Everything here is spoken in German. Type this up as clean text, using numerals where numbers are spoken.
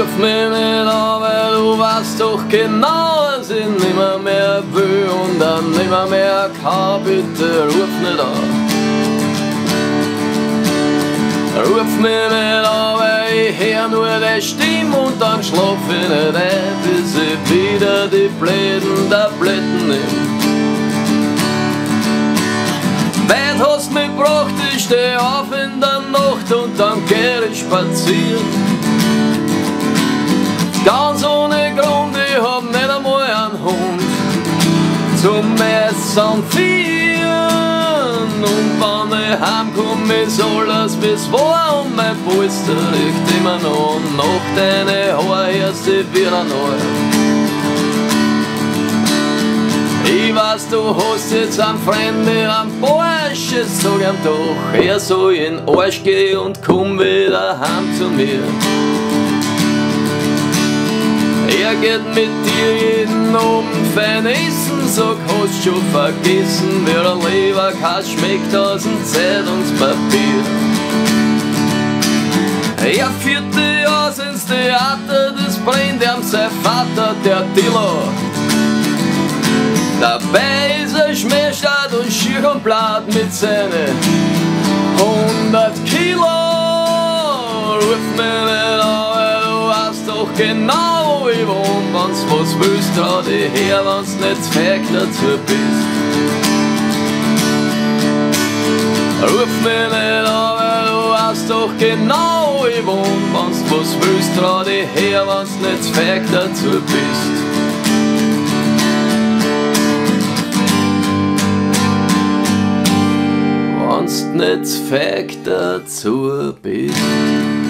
Ruf mich nicht an, weil du weißt doch genau, dass ich nimmer mehr will und dann nimmer mehr kann. Bitte ruf nicht an. Ruf mich nicht an, weil ich hör nur die Stimme und dann schlaf ich nicht ein, bis ich wieder die blöden Tabletten nehm. Weit hast mich gebracht, ich steh auf in der Nacht und dann geh ich spazieren. Ganz ohne Grund, ich hab nicht einmal einen Hund zum Essen vieren. Und wenn ich heimkomm, ist alles wie's war und mein Polster liegt immer noch. Und nach deine Haare hörst du wieder neu. Ich weiß, du hast jetzt einen Freund mit einem Bursch, jetzt sag ihm doch, er soll in den Arsch gehen und komm wieder heim zu mir. Er geht mit dir jeden Abend fein essen, sag, hast schon vergessen, wie der Leberkäse schmeckt aus dem Zeitungspapier. Er führt dich aus ins Theater, das brennt ihm sein Vater, der Diller. Dabei ist er schmähstadt und schier und blatt mit seinen 100 Kilo. Ruf mich nicht an, weil du weißt doch genau, wo ich wohn. Wenn's was willst, trau dich her, wenn's nicht fähig dazu bist. Ruf mich nicht an, weil du weißt doch genau, wo ich wohn. Wenn's was willst, trau dich her, wenn's nicht fähig dazu bist. Wenn's nicht fähig dazu bist.